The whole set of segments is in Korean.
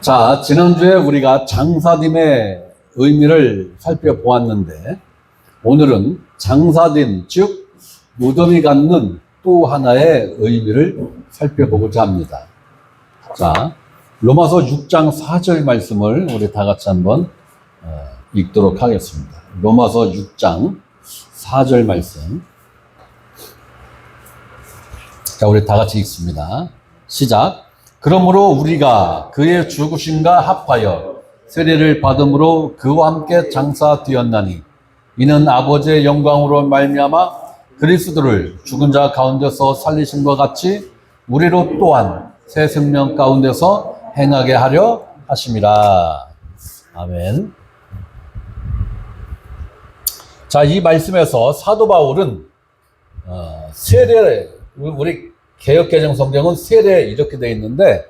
자, 지난주에 우리가 장사됨의 의미를 살펴보았는데, 오늘은 장사됨, 즉 무덤이 갖는 또 하나의 의미를 살펴보고자 합니다. 자, 로마서 6장 4절 말씀을 우리 다 같이 한번 읽도록 하겠습니다. 로마서 6장 4절 말씀. 자, 우리 다 같이 읽습니다. 시작. 그러므로 우리가 그의 죽으심과 합하여 세례를 받음으로 그와 함께 장사되었나니 이는 아버지의 영광으로 말미암아 그리스도를 죽은 자 가운데서 살리심과 같이 우리로 또한 새 생명 가운데서 행하게 하려 하심이라. 아멘. 자, 이 말씀에서 사도 바울은 세례, 우리 개역개정 성경은 세례 이렇게 되어 있는데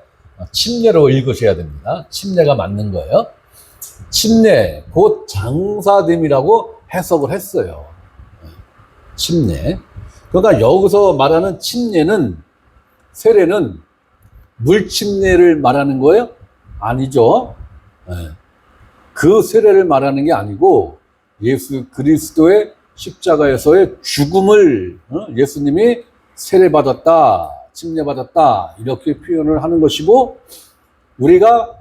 침례로 읽으셔야 됩니다. 침례가 맞는 거예요. 침례, 곧 장사됨이라고 해석을 했어요. 침례. 그러니까 여기서 말하는 침례는, 세례는 물침례를 말하는 거예요? 아니죠. 그 세례를 말하는 게 아니고 예수 그리스도의 십자가에서의 죽음을 예수님이 세례받았다, 침례받았다 이렇게 표현을 하는 것이고, 우리가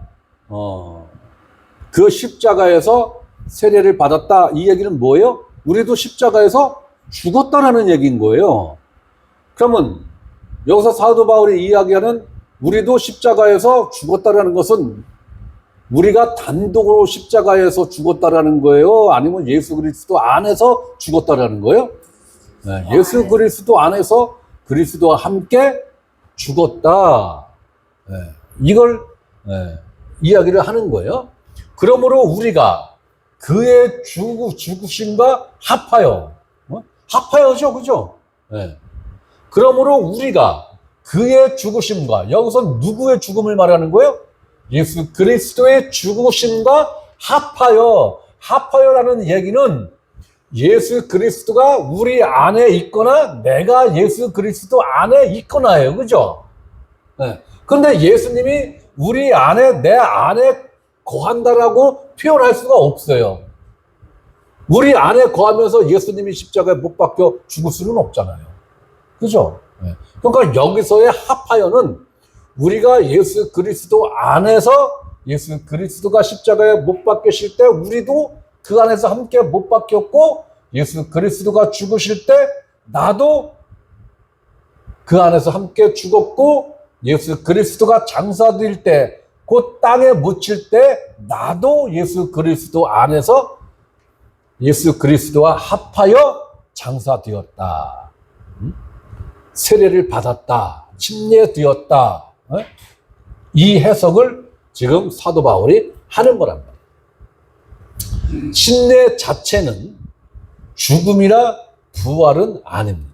그 십자가에서 세례를 받았다 이 얘기는 뭐예요? 우리도 십자가에서 죽었다라는 얘기인 거예요. 그러면 여기서 사도 바울이 이야기하는 우리도 십자가에서 죽었다라는 것은 우리가 단독으로 십자가에서 죽었다라는 거예요? 아니면 예수 그리스도 안에서 죽었다라는 거예요? 예수 그리스도 안에서 그리스도와 함께 죽었다. 이걸 이야기를 하는 거예요. 그러므로 우리가 그의 죽으심과 합하여, 합하여죠, 그죠? 그러므로 우리가 그의 죽으심과, 여기서 누구의 죽음을 말하는 거예요? 예수 그리스도의 죽으심과 합하여라는 얘기는 예수 그리스도가 우리 안에 있거나 내가 예수 그리스도 안에 있거나예요. 그죠? 근데 예수님이 우리 안에, 내 안에 거한다라고 표현할 수가 없어요. 우리 안에 거하면서 예수님이 십자가에 못 박혀 죽을 수는 없잖아요. 그죠? 그러니까 여기서의 합하여는 우리가 예수 그리스도 안에서, 예수 그리스도가 십자가에 못 박히실 때 우리도 그 안에서 함께 못 박혔고, 예수 그리스도가 죽으실 때 나도 그 안에서 함께 죽었고, 예수 그리스도가 장사될 때, 곧 땅에 묻힐 때 나도 예수 그리스도 안에서 예수 그리스도와 합하여 장사되었다. 세례를 받았다. 침례되었다. 이 해석을 지금 사도 바울이 하는 거란 말이에요. 침례 자체는 죽음이나 부활은 아닙니다.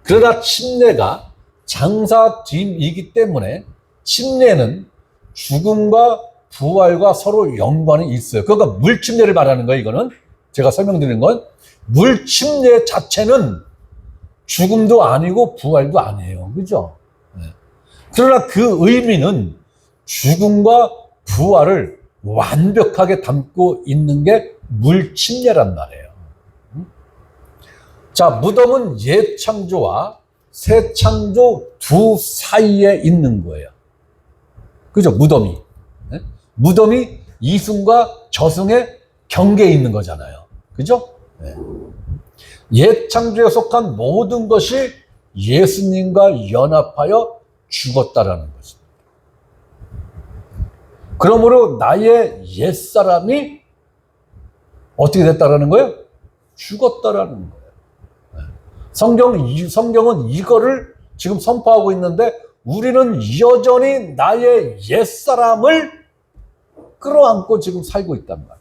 그러나 침례가 장사됨이기 때문에 침례는 죽음과 부활과 서로 연관이 있어요. 그러니까 물침례를 말하는 거예요. 이거는 제가 설명드리는 건 물침례 자체는 죽음도 아니고 부활도 아니에요. 그죠? 그러나 그 의미는 죽음과 부활을 완벽하게 담고 있는 게 물침례란 말이에요. 자, 무덤은 옛 창조와 새 창조 두 사이에 있는 거예요. 그죠? 무덤이. 무덤이 이승과 저승의 경계에 있는 거잖아요. 그죠? 옛 창조에 속한 모든 것이 예수님과 연합하여 죽었다라는 것입니다. 그러므로 나의 옛사람이 어떻게 됐다라는 거예요? 죽었다라는 거예요. 성경은 이거를 지금 선포하고 있는데, 우리는 여전히 나의 옛사람을 끌어안고 지금 살고 있단 말이에요.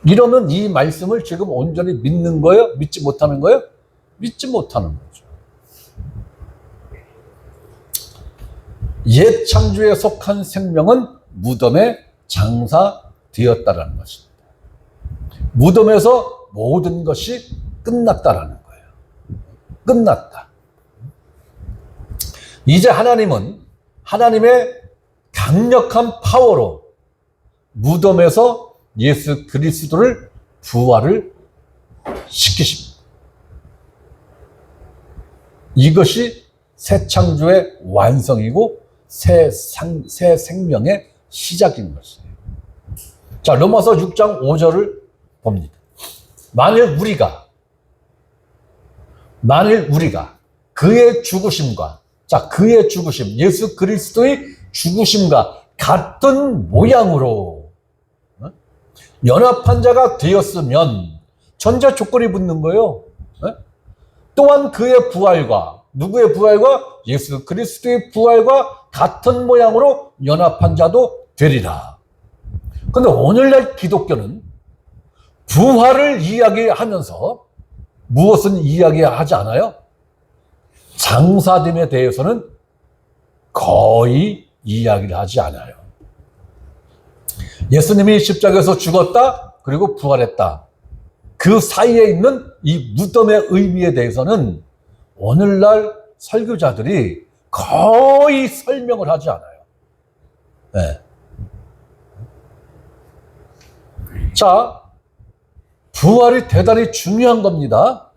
이러면 이 말씀을 지금 온전히 믿는 거예요? 믿지 못하는 거예요? 믿지 못하는 거죠. 옛 창조에 속한 생명은 무덤에 장사되었다라는 것입니다. 무덤에서 모든 것이 끝났다라는 거예요. 끝났다. 이제 하나님은 하나님의 강력한 파워로 무덤에서 예수 그리스도를 부활을 시키십니다. 이것이 새 창조의 완성이고 새 생명의 시작인 것이에요. 자, 로마서 6장 5절을 봅니다. 만일 우리가 그의 죽으심과, 자, 그의 죽으심, 예수 그리스도의 죽으심과 같은 모양으로 연합한 자가 되었으면, 전제 조건이 붙는 거예요. 또한 그의 부활과, 누구의 부활과? 예수 그리스도의 부활과 같은 모양으로 연합한 자도 되리라. 근데 오늘날 기독교는 부활을 이야기하면서 무엇은 이야기하지 않아요? 장사됨에 대해서는 거의 이야기를 하지 않아요. 예수님이 십자가에서 죽었다, 그리고 부활했다. 그 사이에 있는 이 무덤의 의미에 대해서는 오늘날 설교자들이 거의 설명을 하지 않아요. 네. 자, 부활이 대단히 중요한 겁니다.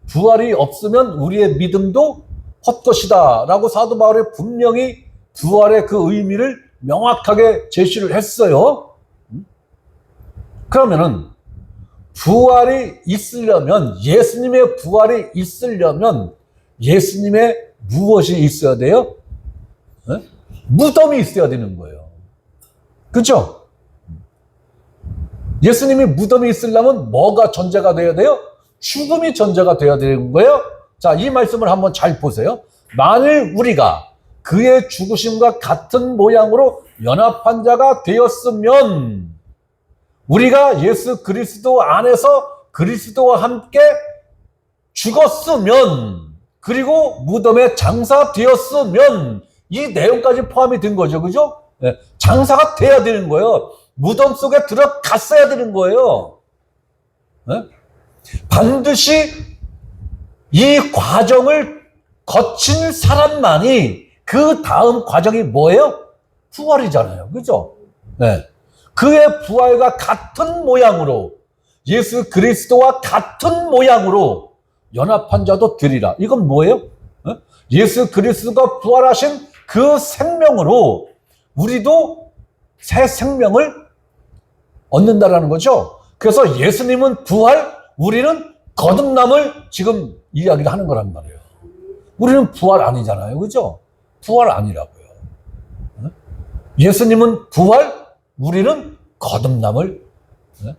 부활이 없으면 우리의 믿음도 헛것이다 라고 사도 바울이 분명히 부활의 그 의미를 명확하게 제시를 했어요. 그러면은 부활이 있으려면, 예수님의 부활이 있으려면 예수님의 무엇이 있어야 돼요? 무덤이 있어야 되는 거예요. 그렇죠? 예수님이 무덤이 있으려면 뭐가 전제가 돼야 돼요? 죽음이 전제가 돼야 되는 거예요. 자, 이 말씀을 한번 잘 보세요. 만일 우리가 그의 죽으심과 같은 모양으로 연합한 자가 되었으면, 우리가 예수 그리스도 안에서 그리스도와 함께 죽었으면, 그리고 무덤에 장사되었으면, 이 내용까지 포함이 된 거죠. 그죠? 네, 장사가 돼야 되는 거예요. 무덤 속에 들어갔어야 되는 거예요. 네? 반드시 이 과정을 거친 사람만이 그 다음 과정이 뭐예요? 부활이잖아요. 그죠? 네. 그의 부활과 같은 모양으로, 예수 그리스도와 같은 모양으로 연합한 자도 되리라. 이건 뭐예요? 예수 그리스도가 부활하신 그 생명으로 우리도 새 생명을 얻는다라는 거죠. 그래서 예수님은 부활, 우리는 거듭남을 지금 이야기를 하는 거란 말이에요. 우리는 부활 아니잖아요. 그죠? 부활 아니라고요. 예수님은 부활, 우리는 거듭남을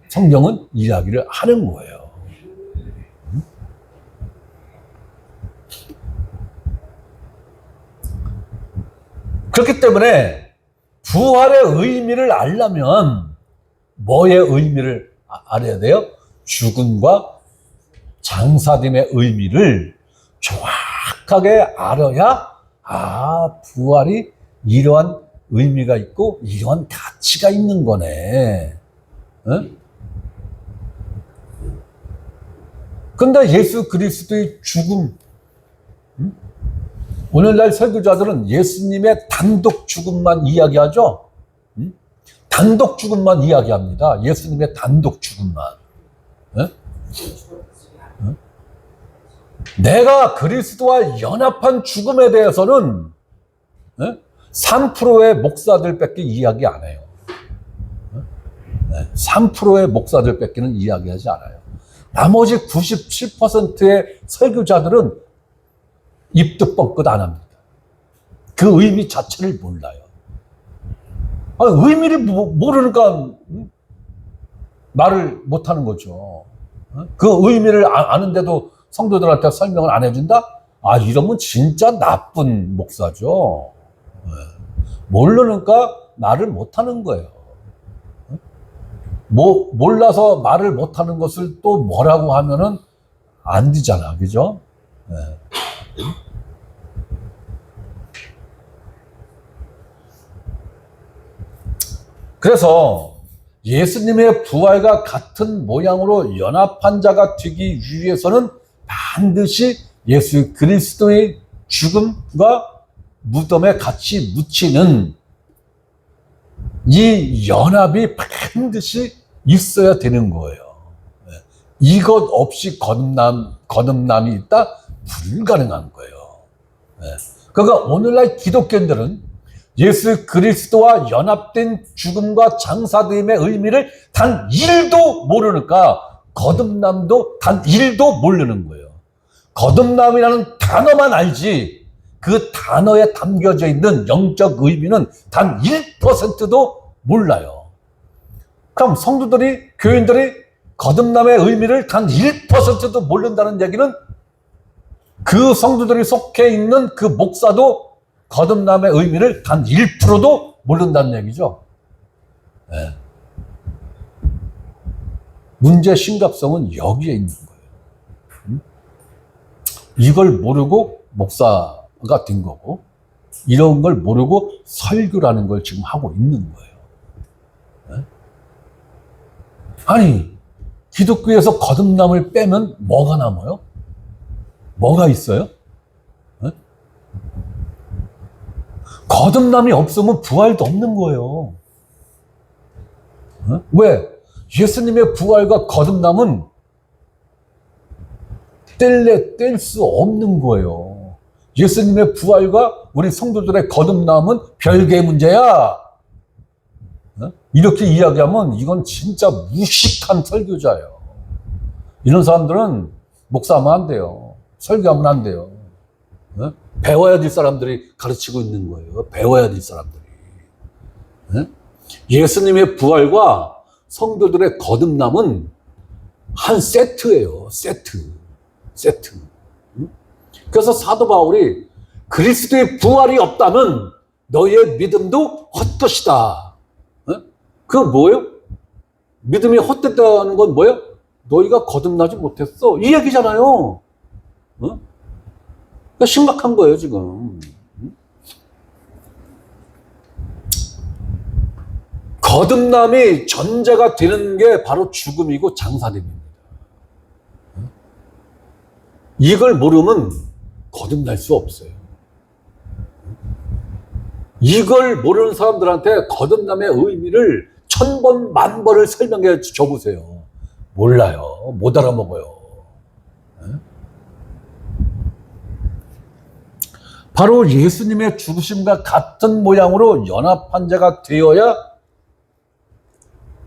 성경은 이야기를 하는 거예요. 그렇기 때문에 부활의 의미를 알려면 뭐의 의미를 알아야 돼요? 죽음과 장사됨의 의미를 정확하게 알아야, 부활이 이러한 의미가 있고 이러한 가치가 있는 거네. 근데 예수 그리스도의 죽음, 오늘날 설교자들은 예수님의 단독 죽음만 이야기하죠. 단독 죽음만 이야기합니다. 예수님의 단독 죽음만. 내가 그리스도와 연합한 죽음에 대해서는 3%의 목사들밖에 이야기 안 해요. 3%의 목사들밖에는 이야기하지 않아요. 나머지 97%의 설교자들은 입도 뻥끗 안 합니다. 그 의미 자체를 몰라요. 의미를 모르니까 말을 못하는 거죠. 그 의미를 아는데도 성도들한테 설명을 안 해준다? 이러면 진짜 나쁜 목사죠. 모르니까 말을 못하는 거예요. 몰라서 말을 못하는 것을 또 뭐라고 하면은 안 되잖아. 그죠? 그래서 예수님의 부활과 같은 모양으로 연합한 자가 되기 위해서는 반드시 예수 그리스도의 죽음과 무덤에 같이 묻히는 이 연합이 반드시 있어야 되는 거예요. 이것 없이 거듭남이 있다? 불가능한 거예요. 그러니까 오늘날 기독교인들은 예수 그리스도와 연합된 죽음과 장사됨의 의미를 단 1도 모르니까 거듭남도 단 1도 모르는 거예요. 거듭남이라는 단어만 알지 그 단어에 담겨져 있는 영적 의미는 단 1%도 몰라요. 그럼 성도들이, 교인들이 거듭남의 의미를 단 1%도 모른다는 얘기는 그 성도들이 속해 있는 그 목사도 거듭남의 의미를 단 1%도 모른다는 얘기죠. 네. 문제의 심각성은 여기에 있는 거예요. 이걸 모르고 목사가 된 거고, 이런 걸 모르고 설교라는 걸 지금 하고 있는 거예요. 네? 아니, 기독교에서 거듭남을 빼면 뭐가 남아요? 뭐가 있어요? 네? 거듭남이 없으면 부활도 없는 거예요. 네? 왜? 예수님의 부활과 거듭남은 뗄 수 없는 거예요. 예수님의 부활과 우리 성도들의 거듭남은 별개의 문제야. 이렇게 이야기하면 이건 진짜 무식한 설교자예요. 이런 사람들은 목사하면 안 돼요. 설교하면 안 돼요. 배워야 될 사람들이 가르치고 있는 거예요. 배워야 될 사람들이. 예수님의 부활과 성도들의 거듭남은 한 세트예요. 세트. 그래서 사도 바울이 그리스도의 부활이 없다면 너희의 믿음도 헛것이다. 그건 뭐예요? 믿음이 헛됐다는 건 뭐예요? 너희가 거듭나지 못했어. 이 얘기잖아요. 그러니까 심각한 거예요, 지금. 거듭남이 전제가 되는 게 바로 죽음이고 장사됨입니다. 이걸 모르면 거듭날 수 없어요. 이걸 모르는 사람들한테 거듭남의 의미를 1000번, 10,000번을 설명해 줘보세요. 몰라요. 못 알아먹어요. 바로 예수님의 죽으심과 같은 모양으로 연합한 자가 되어야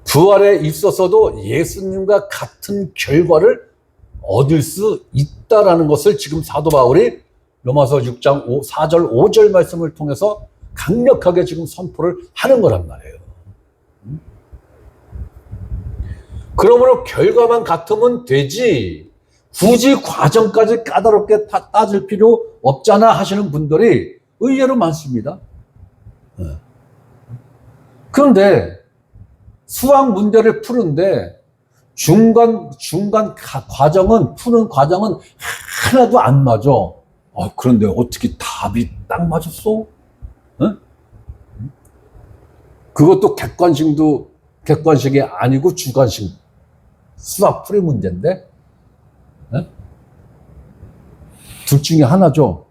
부활에 있어서도 예수님과 같은 결과를 얻을 수 있다라는 것을 지금 사도 바울이 로마서 6장 4절 5절 말씀을 통해서 강력하게 지금 선포를 하는 거란 말이에요. 그러므로 결과만 같으면 되지 굳이 과정까지 까다롭게 따질 필요 없잖아 하시는 분들이 의외로 많습니다. 그런데 수학 문제를 푸는데 중간 과정은 푸는 과정은 하나도 안 맞아. 그런데 어떻게 답이 딱 맞았어? 그것도 객관식이 아니고 주관식 수학 풀이 문제인데 둘 중에 하나죠.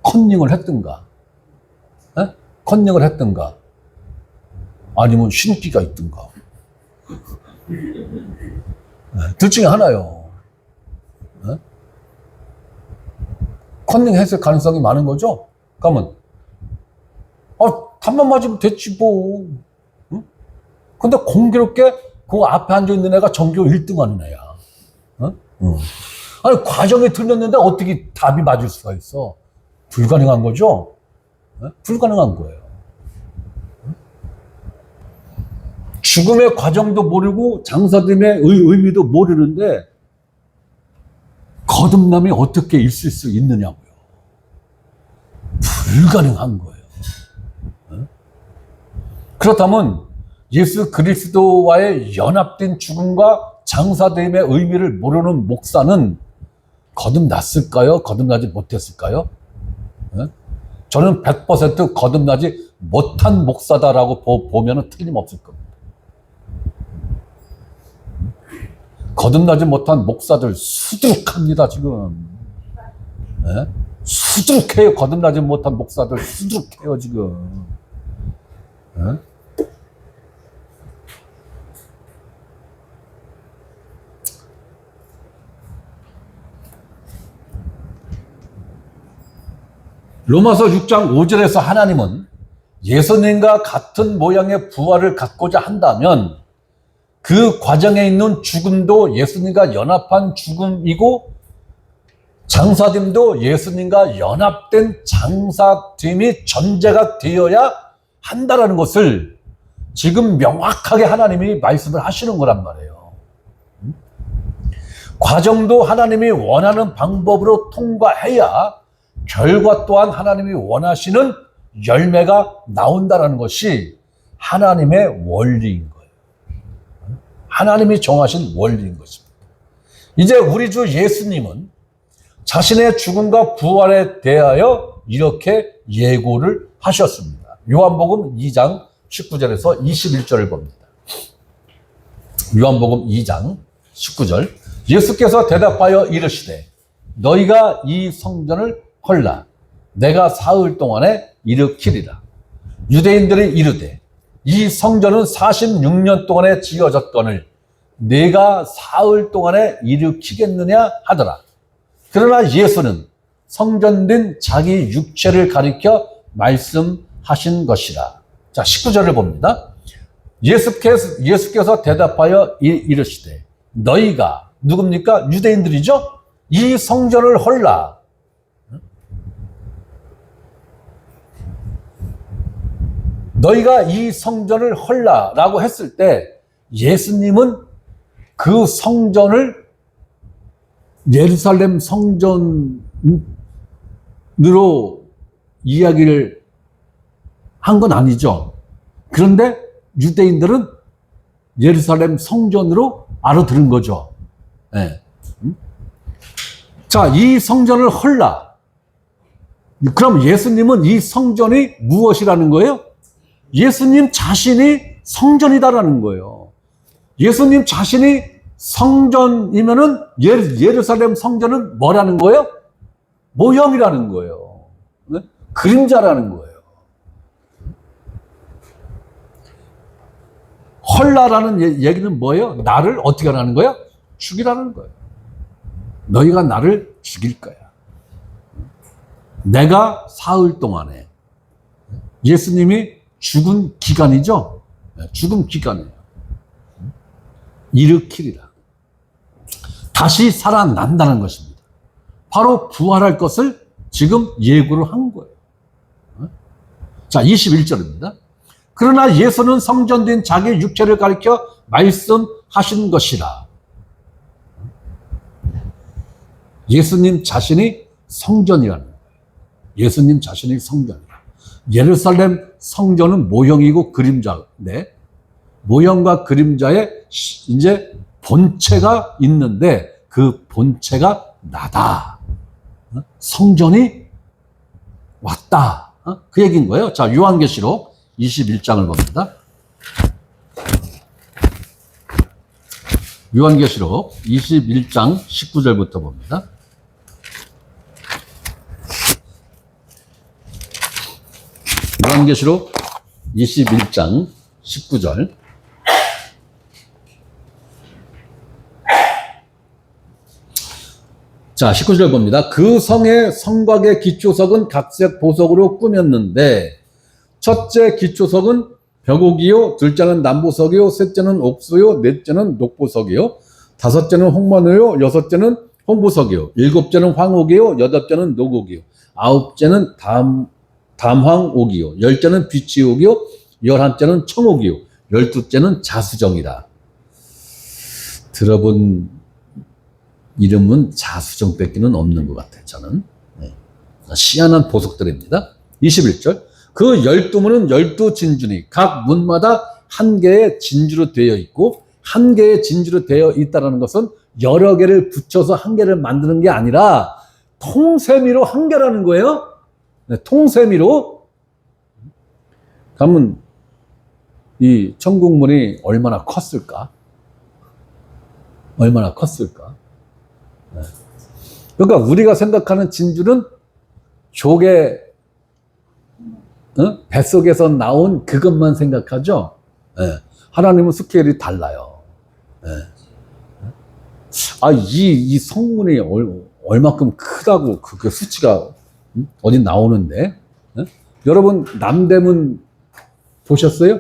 컨닝을 했든가 아니면 신기가 있든가 둘 중에 하나요. 컨닝 했을 가능성이 많은 거죠. 그러면 답만 맞으면 됐지 뭐. 근데 공교롭게 그 앞에 앉아있는 애가 전교 1등 하는 애야. 아니 과정이 틀렸는데 어떻게 답이 맞을 수가 있어. 불가능한 거죠. 불가능한 거예요. 죽음의 과정도 모르고 장사됨의 의미도 모르는데 거듭남이 어떻게 있을 수 있느냐고요. 불가능한 거예요. 그렇다면 예수 그리스도와의 연합된 죽음과 장사됨의 의미를 모르는 목사는 거듭났을까요? 거듭나지 못했을까요? 저는 100% 거듭나지 못한 목사다라고 보면 틀림없을 겁니다. 거듭나지 못한 목사들 수두룩합니다, 지금. 수두룩해요. 거듭나지 못한 목사들 수두룩해요 지금. 어? 로마서 6장 5절에서 하나님은 예수님과 같은 모양의 부활을 갖고자 한다면 그 과정에 있는 죽음도 예수님과 연합한 죽음이고 장사됨도 예수님과 연합된 장사됨이 전제가 되어야 한다라는 것을 지금 명확하게 하나님이 말씀을 하시는 거란 말이에요. 과정도 하나님이 원하는 방법으로 통과해야 결과 또한 하나님이 원하시는 열매가 나온다는 것이 하나님의 원리인 거예요. 하나님이 정하신 원리인 것입니다. 이제 우리 주 예수님은 자신의 죽음과 부활에 대하여 이렇게 예고를 하셨습니다. 요한복음 2장 19절에서 21절을 봅니다. 요한복음 2장 19절 예수께서 대답하여 이르시되 너희가 이 성전을 헐라 내가 사흘 동안에 일으키리라. 유대인들이 이르되 이 성전은 46년 동안에 지어졌거늘 내가 사흘 동안에 일으키겠느냐 하더라. 그러나 예수는 성전된 자기 육체를 가리켜 말씀하신 것이라. 자, 19절을 봅니다. 예수께서 대답하여 이르시되 너희가 누굽니까? 유대인들이죠? 이 성전을 헐라. 너희가 이 성전을 헐라라고 했을 때 예수님은 그 성전을 예루살렘 성전으로 이야기를 한 건 아니죠. 그런데 유대인들은 예루살렘 성전으로 알아들은 거죠. 네. 자, 이 성전을 헐라. 그럼 예수님은 이 성전이 무엇이라는 거예요? 예수님 자신이 성전이다라는 거예요. 예수님 자신이 성전이면은 예루살렘 성전은 뭐라는 거예요? 모형이라는 거예요. 네? 그림자라는 거예요. 헐라라는 얘기는 뭐예요? 나를 어떻게 하라는 거예요? 죽이라는 거예요. 너희가 나를 죽일 거야. 내가 사흘 동안에 예수님이 죽은 기간이죠. 죽은 기간이에요. 일으키리라. 다시 살아난다는 것입니다. 바로 부활할 것을 지금 예고를 한 거예요. 자, 21절입니다. 그러나 예수는 성전된 자기 육체를 가리켜 말씀하신 것이라. 예수님 자신이 성전이라는 거예요. 예수님 자신이 성전이라. 예루살렘 성전은 모형이고 그림자인데 모형과 그림자에 이제 본체가 있는데 그 본체가 나다. 성전이 왔다. 그 얘기인 거예요. 자, 요한계시록 21장을 봅니다. 요한계시록 21장 19절부터 봅니다. 요한계시록 21장 19절. 자, 19절 봅니다. 그 성의 성곽의 기초석은 각색 보석으로 꾸몄는데 첫째 기초석은 벽옥이요, 둘째는 남보석이요, 셋째는 옥수요, 넷째는 녹보석이요, 다섯째는 홍만호요, 여섯째는 홍보석이요, 일곱째는 황옥이요, 여덟째는 녹옥이요, 아홉째는 담황옥이요, 열째는 비치옥이요, 열한째는 청옥이요, 열두째는 자수정이라. 들어본 이름은 자수정 뺏기는 없는 것 같아요, 저는. 네. 희한한 보석들입니다. 21절. 그 12문은 12진주니 각 문마다 한 개의 진주로 되어 있고, 한 개의 진주로 되어 있다는 것은 여러 개를 붙여서 한 개를 만드는 게 아니라 통세미로 한 개라는 거예요. 네, 통세미로. 그러면 이 천국문이 얼마나 컸을까? 얼마나 컸을까? 네. 그러니까 우리가 생각하는 진주는 조개 뱃속에서 나온 그것만 생각하죠. 예. 하나님은 스케일이 달라요. 예. 이 성문이 얼마큼 크다고 그 수치가 어디 나오는데. 예? 여러분 남대문 보셨어요?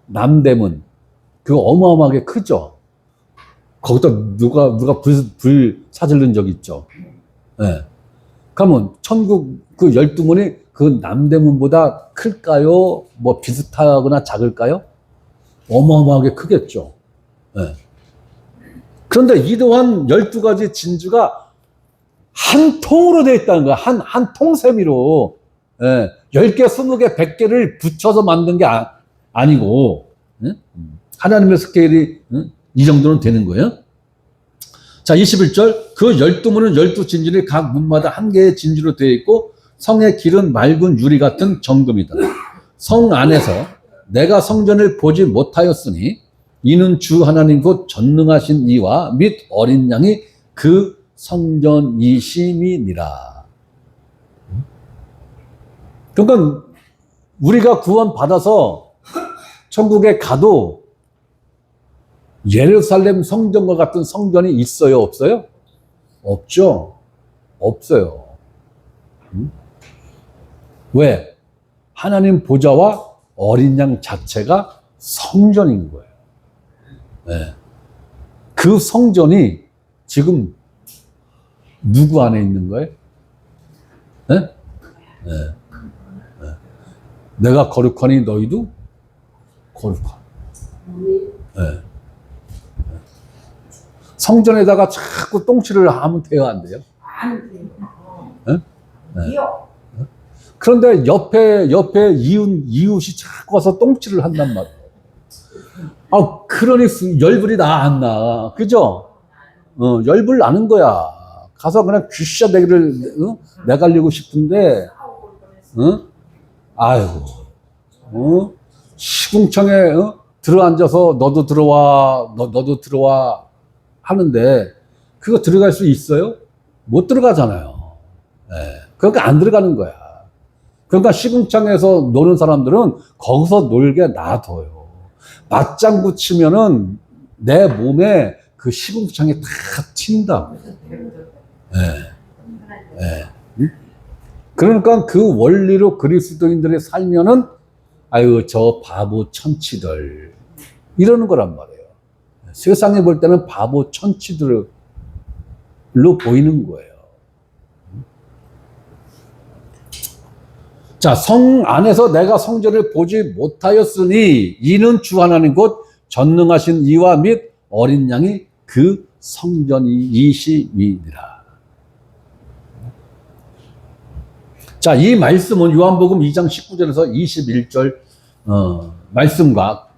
남대문 그거 어마어마하게 크죠. 거기다 누가 불 사질른 적 있죠. 예. 그러면 천국 그 12문이 그 남대문보다 클까요? 뭐 비슷하거나 작을까요? 어마어마하게 크겠죠. 예. 그런데 이러한 12가지 진주가 한 통으로 되어 있다는 거야. 한 통세미로. 예. 10개, 20개, 100개를 붙여서 만든 게 아니고, 예? 하나님의 스케일이 이 정도는 되는 거예요. 자, 21절. 그 12문은 12진주를 각 문마다 한 개의 진주로 되어 있고, 성의 길은 맑은 유리 같은 정금이다. 성 안에서 내가 성전을 보지 못하였으니, 이는 주 하나님 곧 전능하신 이와 및 어린 양이 그 성전이심이니라. 그러니까 우리가 구원 받아서 천국에 가도 예루살렘 성전과 같은 성전이 있어요, 없어요? 없죠. 없어요. 왜? 하나님 보좌와 어린 양 자체가 성전인 거예요. 네. 그 성전이 지금 누구 안에 있는 거예요? 네? 네. 네. 내가 거룩하니 너희도 거룩하라. 네. 성전에다가 자꾸 똥칠을 하면 돼요, 안 돼요? 네? 네. 그런데 옆에 이웃이 자꾸 와서 똥칠을 한단 말이에요. 그러니 열불이 안 나. 그죠? 열불 나는 거야. 가서 그냥 귀샤 내기를, 내갈리고 싶은데, 아이고, 시궁창에, 들어앉아서 너도 들어와, 너도 들어와 하는데, 그거 들어갈 수 있어요? 못 들어가잖아요. 네. 그러니까 안 들어가는 거야. 그러니까 시궁창에서 노는 사람들은 거기서 놀게 놔둬요. 맞장구 치면은 내 몸에 그 시궁창이 다 튄다고. 네. 네. 그러니까 그 원리로 그리스도인들이 살면은 아유 저 바보 천치들 이러는 거란 말이에요. 세상에 볼 때는 바보 천치들로 보이는 거예요. 자, 성 안에서 내가 성전을 보지 못하였으니 이는 주 하나님 곧 전능하신 이와 및 어린 양이 그 성전이시니라. 자, 이 말씀은 요한복음 2장 19절에서 21절 말씀과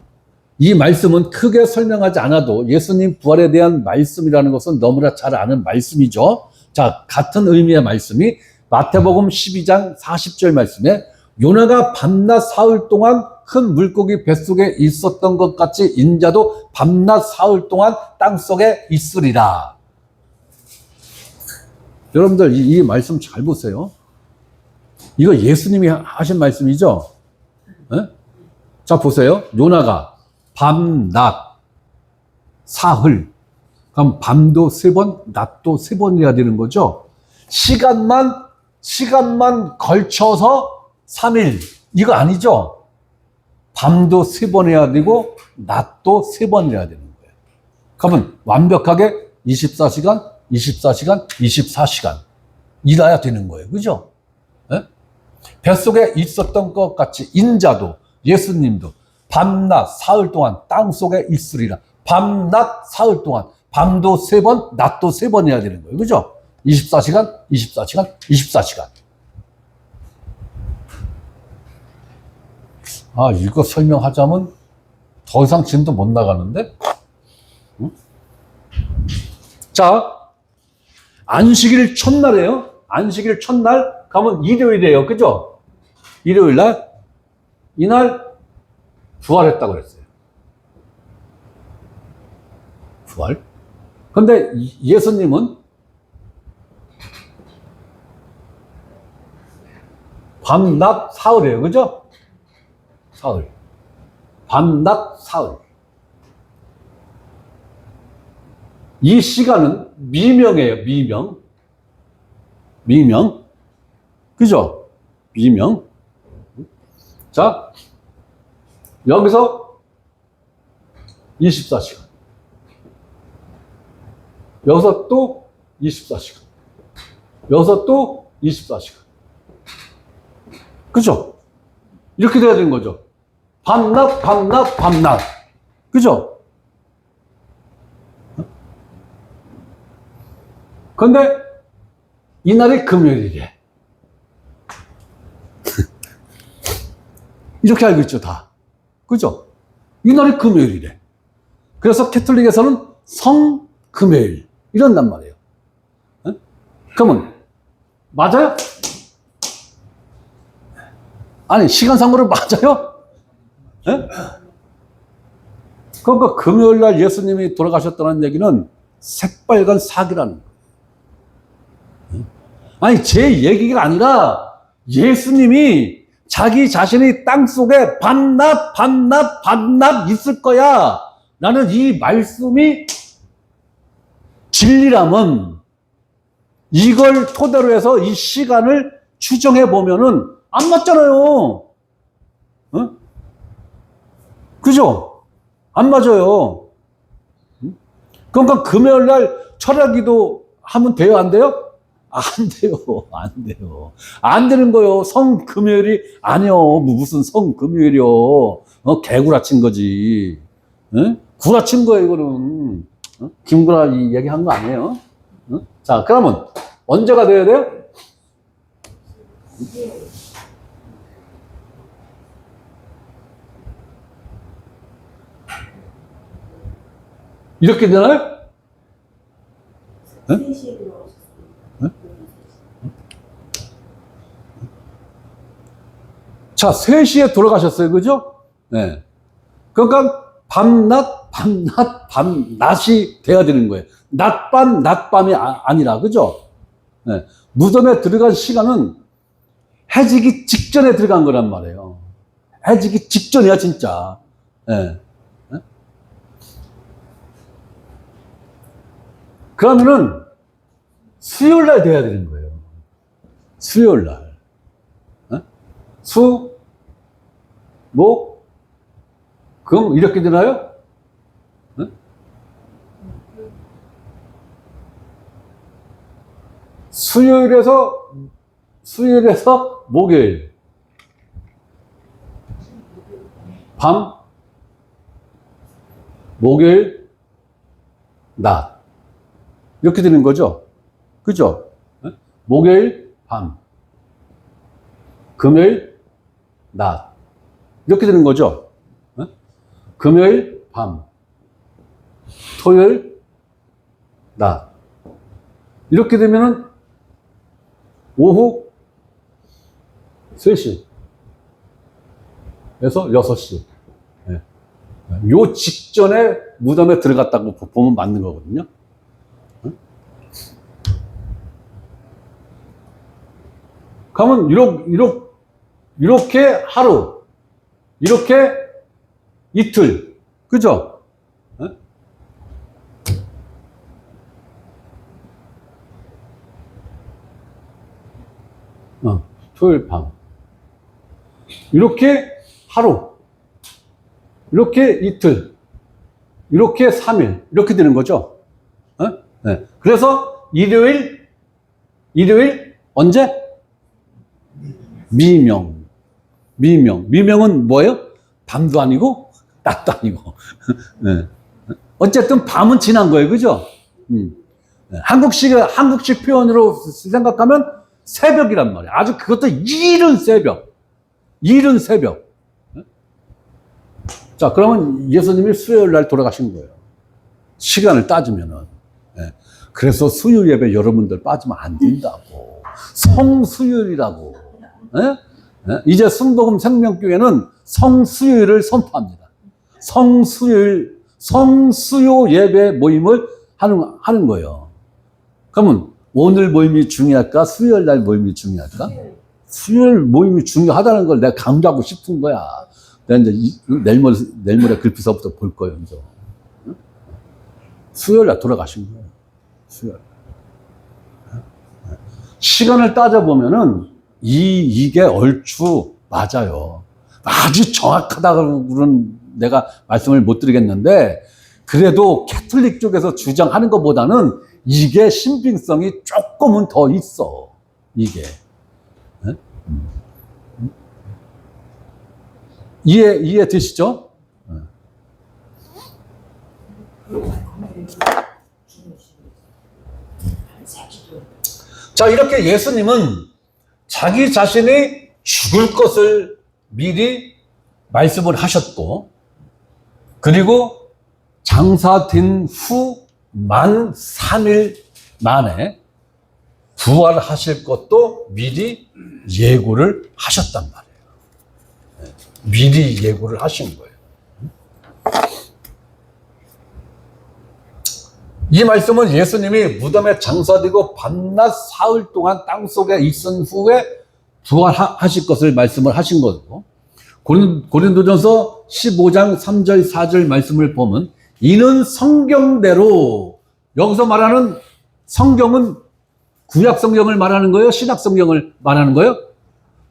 이 말씀은 크게 설명하지 않아도 예수님 부활에 대한 말씀이라는 것은 너무나 잘 아는 말씀이죠. 자, 같은 의미의 말씀이 마태복음 12장 40절 말씀에 요나가 밤낮 사흘 동안 큰 물고기 뱃속에 있었던 것 같이 인자도 밤낮 사흘 동안 땅속에 있으리라. 여러분들 이 말씀 잘 보세요. 이거 예수님이 하신 말씀이죠? 네? 자 보세요. 요나가 밤낮 사흘 그럼 밤도 3번 낮도 3번이어야 되는 거죠. 시간만 걸쳐서 3일 이거 아니죠. 밤도 3번 해야 되고 낮도 3번 해야 되는 거예요. 그러면 완벽하게 24시간 일해야 되는 거예요. 그죠? 네? 뱃속에 있었던 것 같이 인자도 예수님도 밤낮 사흘 동안 땅속에 있으리라. 밤낮 사흘 동안 밤도 3번 낮도 3번 해야 되는 거예요. 그죠? 24시간 이거 설명하자면 더 이상 지금도 못 나가는데? 응? 자, 안식일 첫날이에요. 안식일 첫날 가면 일요일이에요. 그죠? 일요일 날 이날 부활했다고 그랬어요. 부활. 근데 예수님은 밤낮 사흘이에요. 그죠? 사흘. 밤낮 사흘. 이 시간은 미명이에요. 미명. 미명. 그죠? 미명. 자, 여기서 24시간. 여기서 또 24시간. 여기서 또 24시간. 그죠? 이렇게 돼야 되는 거죠. 밤낮, 밤낮, 밤낮. 그죠? 근데 이날이 금요일이래. 이렇게 알고 있죠, 다. 그죠? 이날이 금요일이래. 그래서 캐톨릭에서는 성금요일 이런단 말이에요. 그러면 맞아요? 아니, 시간상으로 맞아요? 네? 그러니까 금요일 날 예수님이 돌아가셨다는 얘기는 새빨간 사기라는 거예요. 아니, 제 얘기가 아니라 예수님이 자기 자신이 땅속에 밤낮, 밤낮, 밤낮 있을 거야 라는 이 말씀이 진리라면 이걸 토대로 해서 이 시간을 추정해 보면은 안 맞잖아요. 어? 그죠? 안 맞아요. 그러니까 금요일 날 철야기도 하면 돼요? 안 돼요? 안 돼요. 안 돼요. 안 되는 거요. 성금요일이 아니요. 무슨 성금요일이요. 개구라친 거지. 구라친 거예요, 이거는. 김구라 이 얘기한 거 아니에요? 자, 그러면 언제가 돼야 돼요? 이렇게 되나요? 네? 자, 3시에 돌아가셨어요. 그죠? 네. 그러니까 밤낮, 밤낮, 밤낮이 돼야 되는 거예요. 낮밤, 낮밤이 아니라. 그죠? 네. 무덤에 들어간 시간은 해지기 직전에 들어간 거란 말이에요. 해지기 직전이야, 진짜. 네. 네? 그러면은 수요일 날 돼야 되는 거예요. 수요일 날. 수, 목, 금 이렇게 되나요? 수요일에서 목요일 밤, 목요일 낮 이렇게 되는 거죠. 그죠? 목요일 밤, 금요일 낮 이렇게 되는 거죠. 금요일 밤, 토요일 낮 이렇게 되면은 오후 3시에서 6시 요 직전에 무덤에 들어갔다고 보면 맞는 거거든요. 그러면 이렇게 하루, 이렇게 이틀, 그죠? 토요일 밤. 이렇게 하루, 이렇게 이틀, 이렇게 3일, 이렇게 되는 거죠. 네. 그래서 일요일 언제? 미명은 뭐예요? 밤도 아니고 낮도 아니고. 네. 어쨌든 밤은 지난 거예요, 그죠? 한국식 표현으로 생각하면 새벽이란 말이에요. 아주 그것도 이른 새벽. 자, 그러면 예수님이 수요일 날 돌아가신 거예요. 시간을 따지면은. 그래서 수요 예배 여러분들 빠지면 안 된다고. 성수요일이라고. 이제 순복음 생명교회는 성수요일을 선포합니다. 성수요 예배 모임을 하는 거예요. 그러면 오늘 모임이 중요할까? 수요일 날 모임이 중요할까? 수요일 모임이 중요하다는 걸 내가 강조하고 싶은 거야. 내가 이제 내일 모레 글피서부터 볼 거예요. 이제. 수요일에 돌아가신 거예요. 수요일. 시간을 따져보면은 이게 얼추 맞아요. 아주 정확하다고는 내가 말씀을 못 드리겠는데, 그래도 캐톨릭 쪽에서 주장하는 것보다는 이게 신빙성이 조금은 더 있어. 이게. 이해 되시죠? 자, 이렇게 예수님은 자기 자신이 죽을 것을 미리 말씀을 하셨고, 그리고 장사된 후 만 3일 만에 부활하실 것도 미리 예고를 하셨단 말이에요. 미리 예고를 하신 거예요. 이 말씀은 예수님이 무덤에 장사되고 밤낮 사흘 동안 땅속에 있은 후에 부활하실 것을 말씀을 하신 거고, 고린도전서 15장 3절 4절 말씀을 보면 이는 성경대로, 여기서 말하는 성경은 구약 성경을 말하는 거예요? 신약 성경을 말하는 거예요?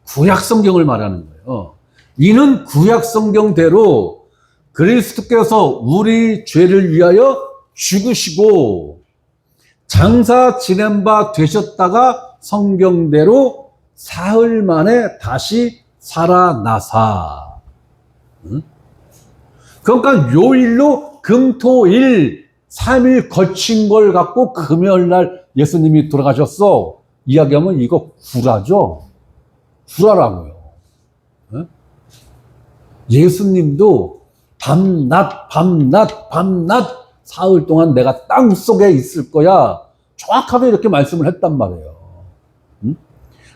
구약 성경을 말하는 거예요. 이는 구약 성경대로 그리스도께서 우리 죄를 위하여 죽으시고 장사 지낸 바 되셨다가 성경대로 사흘 만에 다시 살아나사. 그러니까 요일로 금토일 3일 거친 걸 갖고 금요일날 예수님이 돌아가셨어. 이야기하면 이거 구라죠. 구라라고요. 예수님도 밤낮 사흘 동안 내가 땅 속에 있을 거야. 정확하게 이렇게 말씀을 했단 말이에요.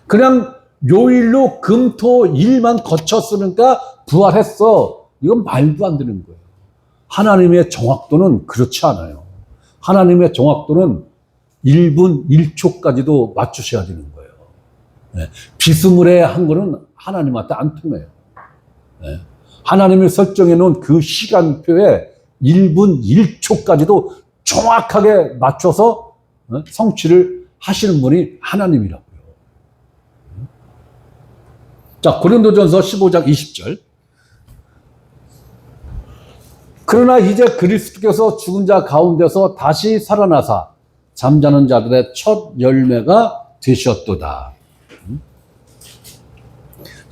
그냥 요일로 금토일만 거쳤으니까 부활했어. 이건 말도 안 되는 거예요. 하나님의 정확도는 그렇지 않아요. 하나님의 정확도는 1분 1초까지도 맞추셔야 되는 거예요. 네. 비스무리한 거는 하나님한테 안 통해요. 네. 하나님이 설정해 놓은 그 시간표에 1분 1초까지도 정확하게 맞춰서 성취를 하시는 분이 하나님이라고요. 자, 고린도전서 15장 20절. 그러나 이제 그리스도께서 죽은 자 가운데서 다시 살아나사 잠자는 자들의 첫 열매가 되셨도다.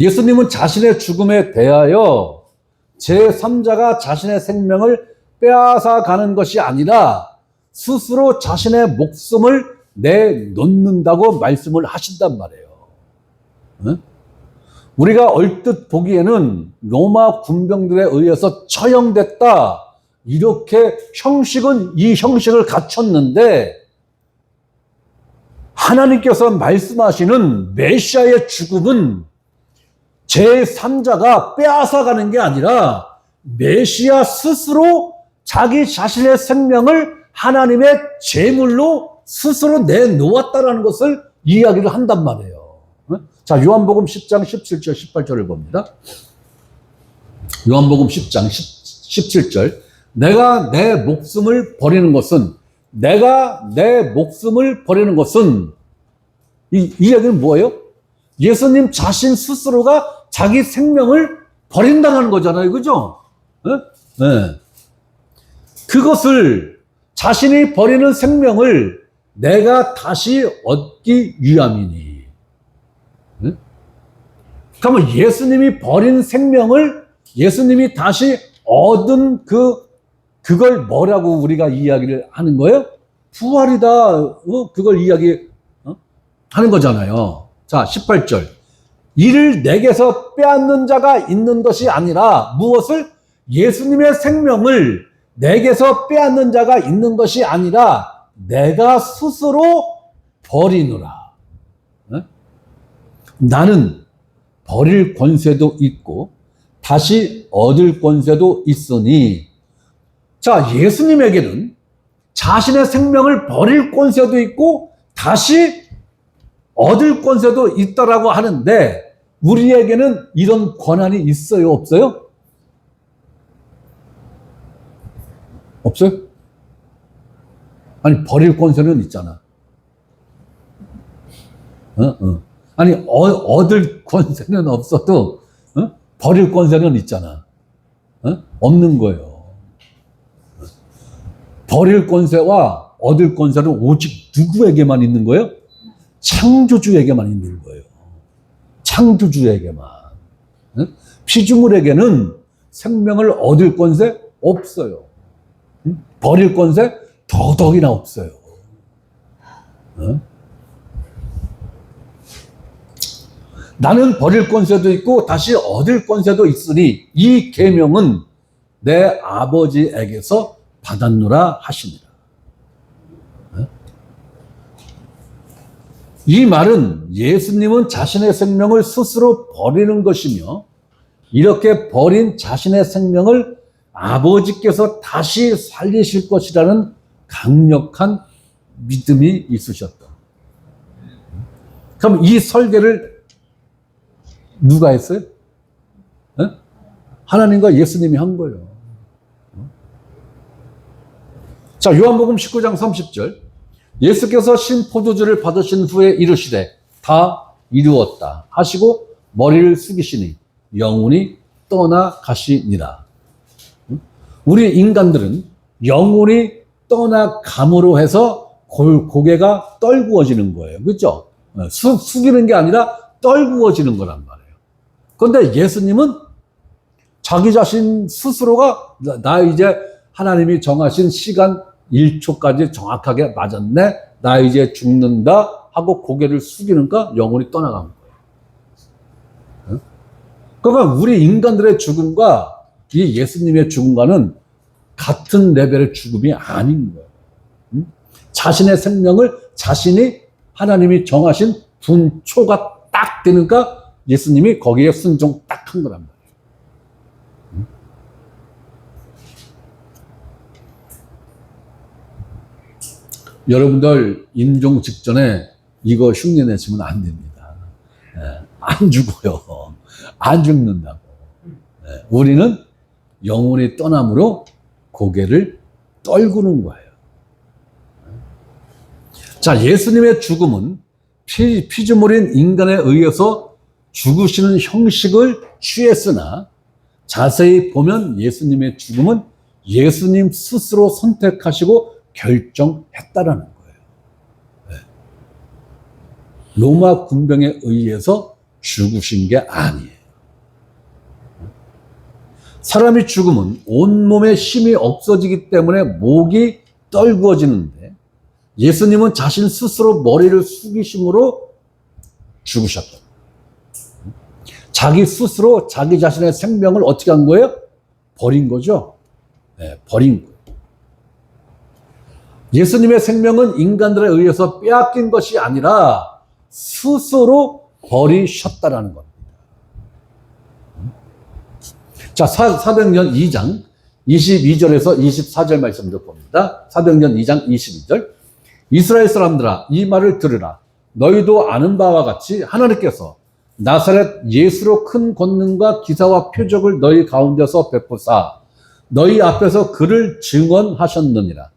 예수님은 자신의 죽음에 대하여 제3자가 자신의 생명을 빼앗아 가는 것이 아니라 스스로 자신의 목숨을 내놓는다고 말씀을 하신단 말이에요. 우리가 얼뜻 보기에는 로마 군병들에 의해서 처형됐다, 이렇게 이 형식을 갖췄는데, 하나님께서 말씀하시는 메시아의 죽음은 제3자가 빼앗아가는 게 아니라 메시아 스스로 자기 자신의 생명을 하나님의 제물로 스스로 내놓았다는 것을 이야기를 한단 말이에요. 자, 요한복음 10장 17절 18절을 봅니다. 요한복음 10장 17절. 내가 내 목숨을 버리는 것은 이 이야기는 뭐예요? 예수님 자신 스스로가 자기 생명을 버린다는 거잖아요. 그죠? 네. 그것을, 자신이 버리는 생명을 내가 다시 얻기 위함이니. 그러면 예수님이 버린 생명을 예수님이 다시 얻은 그걸 뭐라고 우리가 이야기를 하는 거예요? 부활이다. 그걸 하는 거잖아요. 자, 18절. 이를 내게서 빼앗는 자가 있는 것이 아니라, 무엇을? 예수님의 생명을 내게서 빼앗는 자가 있는 것이 아니라 내가 스스로 버리노라. 나는 버릴 권세도 있고 다시 얻을 권세도 있으니. 자, 예수님에게는 자신의 생명을 버릴 권세도 있고 다시 얻을 권세도 있다라고 하는데 우리에게는 이런 권한이 있어요, 없어요? 없어요? 아니, 버릴 권세는 있잖아. 아니, 얻을 권세는 없어도, 버릴 권세는 있잖아. 없는 거예요. 버릴 권세와 얻을 권세는 오직 누구에게만 있는 거예요? 창조주에게만 있는 거예요. 창조주에게만. 피조물에게는 생명을 얻을 권세 없어요. 버릴 권세 더더욱이나 없어요. 나는 버릴 권세도 있고 다시 얻을 권세도 있으니 이 계명은 내 아버지에게서 받았노라 하십니다. 이 말은 예수님은 자신의 생명을 스스로 버리는 것이며 이렇게 버린 자신의 생명을 아버지께서 다시 살리실 것이라는 강력한 믿음이 있으셨다. 그럼 이 설계를 누가 했어요? 하나님과 예수님이 한 거예요. 자, 요한복음 19장 30절. 예수께서 신포도주를 받으신 후에 이르시되 다 이루었다 하시고 머리를 숙이시니 영혼이 떠나가시니라. 우리 인간들은 영혼이 떠나감으로 해서 고개가 떨구어지는 거예요. 그렇죠? 숙이는 게 아니라 떨구어지는 거란 말이에요. 그런데 예수님은 자기 자신 스스로가 나 이제 하나님이 정하신 시간 1초까지 정확하게 맞았네. 나 이제 죽는다 하고 고개를 숙이니까 영혼이 떠나간 거예요. 그러니까 우리 인간들의 죽음과 이 예수님의 죽음과는 같은 레벨의 죽음이 아닌 거예요. 자신의 생명을 자신이 하나님이 정하신 분초가 딱 되니까 예수님이 거기에 순종 딱 한 거란 말이에요. 여러분들 임종 직전에 이거 흉내내시면 안 됩니다. 안 죽어요. 안 죽는다고. 우리는 영혼이 떠남으로 고개를 떨구는 거예요. 자, 예수님의 죽음은 피조물인 인간에 의해서 죽으시는 형식을 취했으나 자세히 보면 예수님의 죽음은 예수님 스스로 선택하시고 결정했다라는 거예요. 로마 군병에 의해서 죽으신 게 아니에요. 사람이 죽으면 온몸에 힘이 없어지기 때문에 목이 떨구어지는데 예수님은 자신 스스로 머리를 숙이심으로 죽으셨다. 자기 스스로 자기 자신의 생명을 어떻게 한 거예요? 버린 거죠. 버린 거예요. 예수님의 생명은 인간들에 의해서 빼앗긴 것이 아니라 스스로 버리셨다라는 겁니다. 자, 사도행전 2장 22절에서 24절 말씀을 봅니다. 사도행전 2장 22절. 이스라엘 사람들아, 이 말을 들으라. 너희도 아는 바와 같이 하나님께서 나사렛 예수로 큰 권능과 기사와 표적을 너희 가운데서 베푸사 너희 앞에서 그를 증언하셨느니라.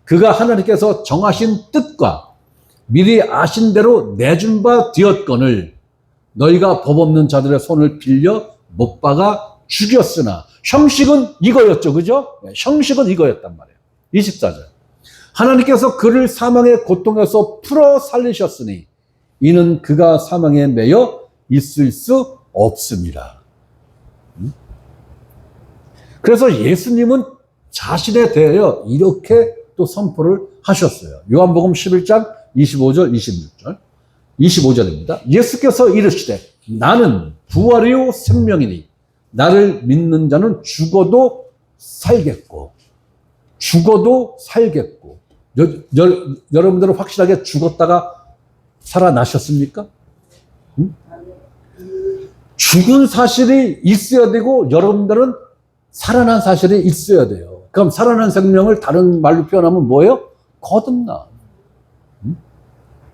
그가 하나님께서 정하신 뜻과 미리 아신 대로 내준 바 되었거늘 너희가 법 없는 자들의 손을 빌려 못 박아 죽였으나 형식은 이거였죠. 그죠? 형식은 이거였단 말이에요. 24절. 하나님께서 그를 사망의 고통에서 풀어 살리셨으니 이는 그가 사망에 매여 있을 수 없습니다. 그래서 예수님은 자신에 대하여 이렇게 또 선포를 하셨어요. 요한복음 11장 25절 26절 25절입니다. 예수께서 이르시되 나는 부활이요 생명이니 나를 믿는 자는 죽어도 살겠고 여러분들은 확실하게 죽었다가 살아나셨습니까? 죽은 사실이 있어야 되고 여러분들은 살아난 사실이 있어야 돼요. 그럼 살아난 생명을 다른 말로 표현하면 뭐예요? 거듭남.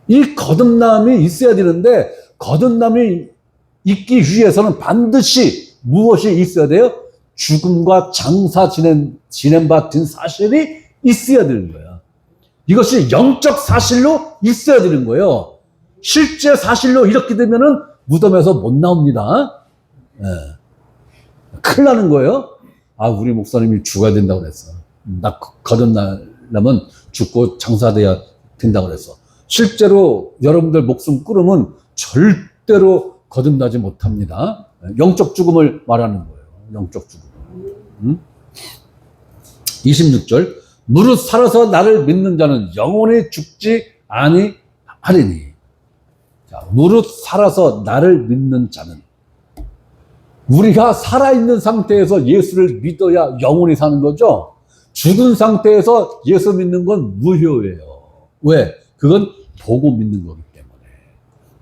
이 거듭남이 있어야 되는데 거듭남이 있기 위해서는 반드시 무엇이 있어야 돼요? 죽음과 장사 지낸 바 된 사실이 있어야 되는 거야. 이것이 영적 사실로 있어야 되는 거예요. 실제 사실로 이렇게 되면은 무덤에서 못 나옵니다. 예. 큰일 나는 거예요. 아, 우리 목사님이 죽어야 된다고 그랬어. 나 거듭나려면 죽고 장사돼야 된다고 그랬어. 실제로 여러분들 목숨 끊으면 절대로 거듭나지 못합니다. 영적 죽음을 말하는 거예요. 영적 죽음. 26절. 무릇 살아서 나를 믿는 자는 영원히 죽지 아니하리니. 자, 무릇 살아서 나를 믿는 자는, 우리가 살아있는 상태에서 예수를 믿어야 영원히 사는 거죠. 죽은 상태에서 예수 믿는 건 무효예요. 왜? 그건 보고 믿는 거기 때문에.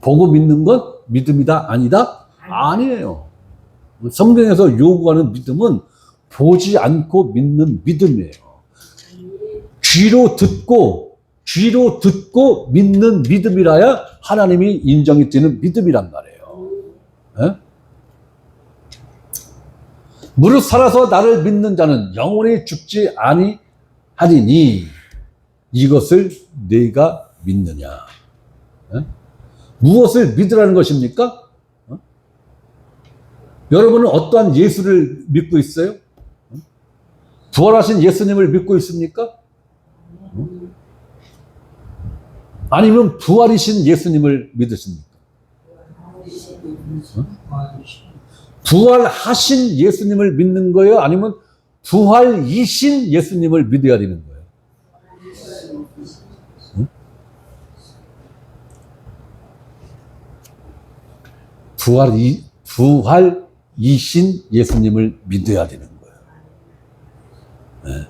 보고 믿는 건 믿음이다? 아니다? 아니에요. 성경에서 요구하는 믿음은 보지 않고 믿는 믿음이에요. 귀로 듣고 믿는 믿음이라야 하나님이 인정이 되는 믿음이란 말이에요. 네? 무릇 살아서 나를 믿는 자는 영원히 죽지 아니하리니 이것을 네가 믿느냐? 네? 무엇을 믿으라는 것입니까? 여러분은 어떠한 예수를 믿고 있어요? 부활하신 예수님을 믿고 있습니까? 아니면 부활이신 예수님을 믿으십니까? 부활하신 예수님을 믿는 거예요? 아니면 부활이신 예수님을 믿어야 되는 거예요? 부활이신 예수님을 믿어야 되는 거예요. 네.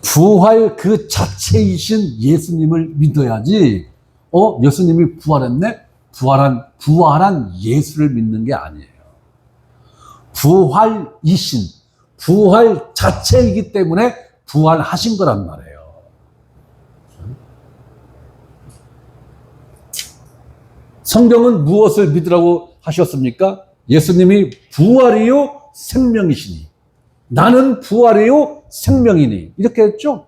부활 그 자체이신 예수님을 믿어야지, 예수님이 부활했네? 부활한 예수를 믿는 게 아니에요. 부활이신, 부활 자체이기 때문에 부활하신 거란 말이에요. 성경은 무엇을 믿으라고 하셨습니까? 예수님이 부활이요 생명이시니, 나는 부활이요 생명이니, 이렇게 했죠.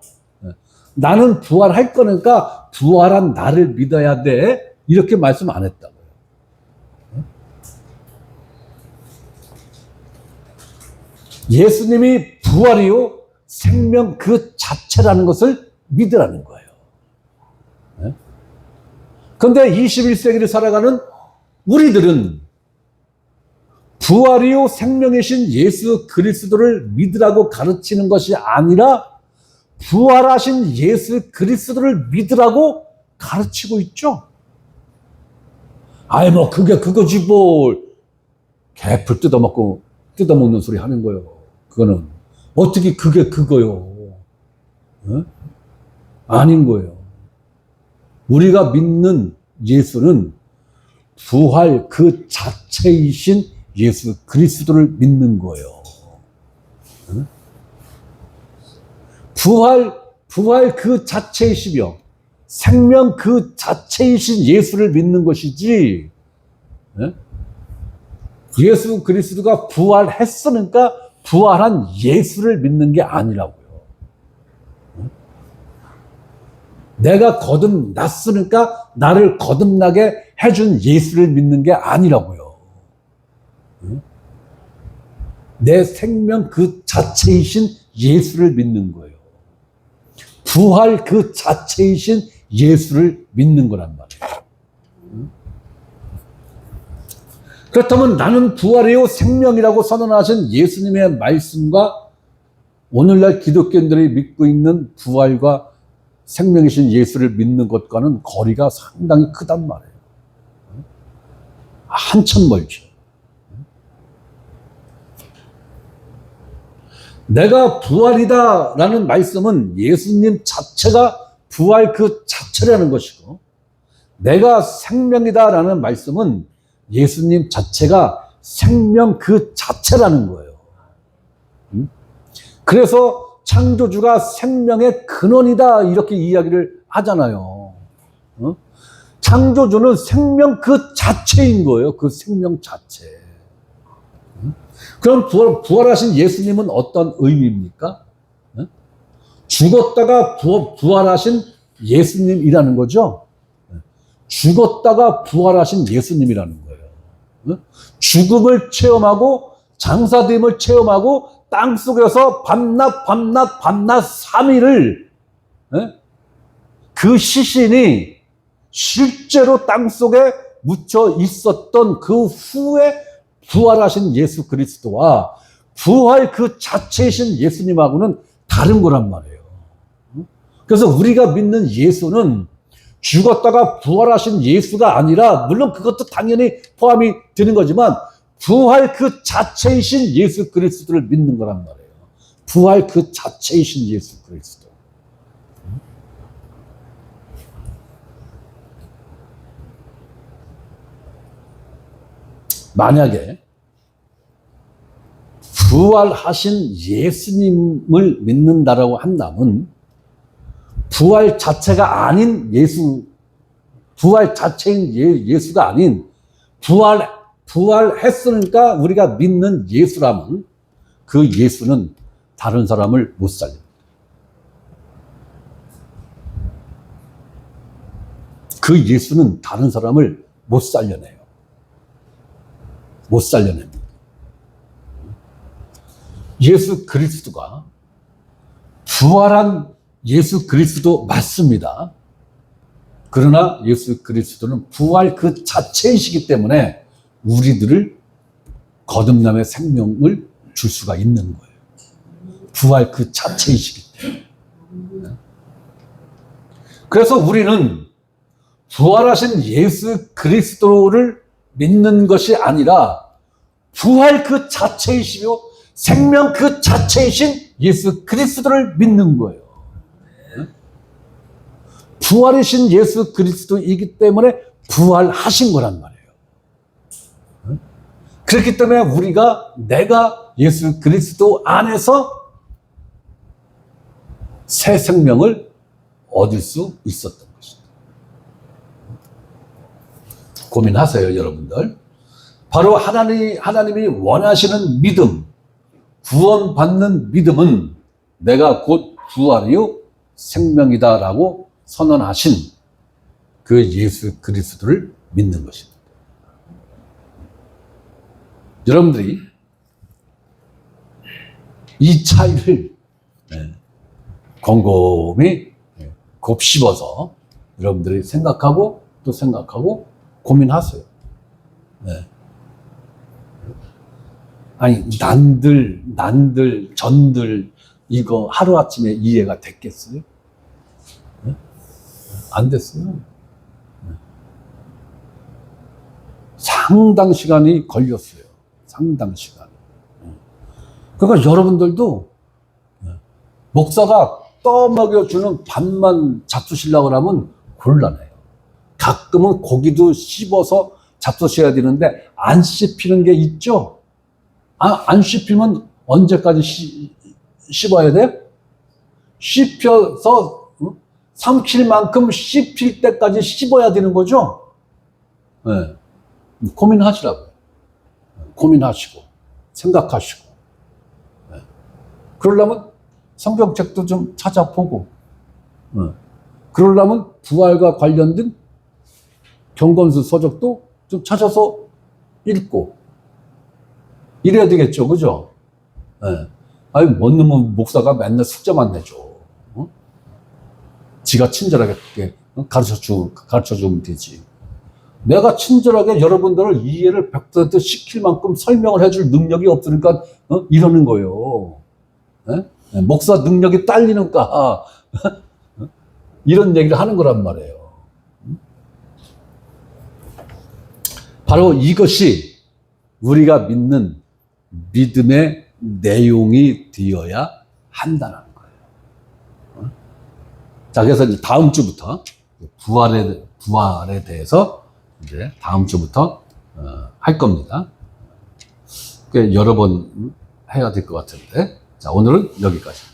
나는 부활할 거니까 부활한 나를 믿어야 돼, 이렇게 말씀 안 했다고요. 예수님이 부활이요 생명 그 자체라는 것을 믿으라는 거예요. 그런데 21세기를 살아가는 우리들은 부활이요 생명이신 예수 그리스도를 믿으라고 가르치는 것이 아니라 부활하신 예수 그리스도를 믿으라고 가르치고 있죠. 아이 뭐 그게 그거지 뭘. 개풀 뜯어먹는 소리 하는 거예요. 그거는 어떻게 그게 그거요. 아닌 거예요. 우리가 믿는 예수는 부활 그 자체이신 예수 그리스도를 믿는 거예요. 부활 그 자체이시며 생명 그 자체이신 예수를 믿는 것이지, 예수 그리스도가 부활했으니까 부활한 예수를 믿는 게 아니라고요. 내가 거듭났으니까 나를 거듭나게 해준 예수를 믿는 게 아니라고요. 내 생명 그 자체이신 예수를 믿는 거예요. 부활 그 자체이신 예수를 믿는 거란 말이에요. 그렇다면 나는 부활이요 생명이라고 선언하신 예수님의 말씀과 오늘날 기독교인들이 믿고 있는 부활과 생명이신 예수를 믿는 것과는 거리가 상당히 크단 말이에요. 한참 멀죠. 내가 부활이다라는 말씀은 예수님 자체가 부활 그 자체라는 것이고, 내가 생명이다라는 말씀은 예수님 자체가 생명 그 자체라는 거예요. 그래서 창조주가 생명의 근원이다 이렇게 이야기를 하잖아요. 창조주는 생명 그 자체인 거예요. 그 생명 자체. 그럼 부활하신 예수님은 어떤 의미입니까? 죽었다가 부활하신 예수님이라는 거죠. 죽었다가 부활하신 예수님이라는 거예요. 죽음을 체험하고 장사됨을 체험하고 땅속에서 밤낮 3일을 그 시신이 실제로 땅속에 묻혀 있었던 그 후에 부활하신 예수 그리스도와 부활 그 자체이신 예수님하고는 다른 거란 말이에요. 그래서 우리가 믿는 예수는 죽었다가 부활하신 예수가 아니라, 물론 그것도 당연히 포함이 되는 거지만 부활 그 자체이신 예수 그리스도를 믿는 거란 말이에요. 부활 그 자체이신 예수 그리스도. 만약에 부활하신 예수님을 믿는다라고 한다면 부활 자체가 아닌 부활 자체인 예수가 아닌 부활했으니까 우리가 믿는 예수라면 그 예수는 다른 사람을 못 살려. 그 예수는 다른 사람을 못 살려내요. 못 살려냅니다. 예수 그리스도가 부활한 예수 그리스도 맞습니다. 그러나 예수 그리스도는 부활 그 자체이시기 때문에 우리들을 거듭남의 생명을 줄 수가 있는 거예요. 부활 그 자체이시기 때문에. 그래서 우리는 부활하신 예수 그리스도를 믿는 것이 아니라 부활 그 자체이시며 생명 그 자체이신 예수 그리스도를 믿는 거예요. 부활이신 예수 그리스도이기 때문에 부활하신 거란 말이에요. 그렇기 때문에 내가 예수 그리스도 안에서 새 생명을 얻을 수 있었던 것입니다. 고민하세요, 여러분들. 바로 하나님이 원하시는 믿음, 구원받는 믿음은 내가 곧 부활이요 생명이다라고 선언하신 그 예수 그리스도를 믿는 것입니다. 여러분들이 이 차이를 곰곰이 곱씹어서 여러분들이 생각하고 또 생각하고 고민하세요. 아니, 전들 이거 하루아침에 이해가 됐겠어요? 안 됐어요. 상당 시간이 걸렸어요. 상당 시간. 그러니까 여러분들도 목사가 떠먹여주는 밥만 잡수시려고 하면 곤란해요. 가끔은 고기도 씹어서 잡수셔야 되는데 안 씹히는 게 있죠? 안 씹히면 언제까지 씹어야 돼요? 씹혀서 삼킬 만큼 씹힐 때까지 씹어야 되는 거죠? 네. 고민하시라고요. 고민하시고 생각하시고. 네. 그러려면 성경책도 좀 찾아보고, 그러려면 부활과 관련된 경건수 서적도 좀 찾아서 읽고 이래야 되겠죠, 그죠? 네. 아니, 뭔 놈은 목사가 맨날 숙제만 내줘. 지가 친절하게 가르쳐주면 되지. 내가 친절하게 여러분들을 이해를 100% 시킬 만큼 설명을 해줄 능력이 없으니까 이러는 거예요. 네? 목사 능력이 딸리니까 이런 얘기를 하는 거란 말이에요. 바로 이것이 우리가 믿는 믿음의 내용이 되어야 한다는 거예요. 자, 그래서 이제 다음 주부터 부활에 대해서 이제 다음 주부터 할 겁니다. 꽤 여러 번 해야 될 것 같은데, 자, 오늘은 여기까지.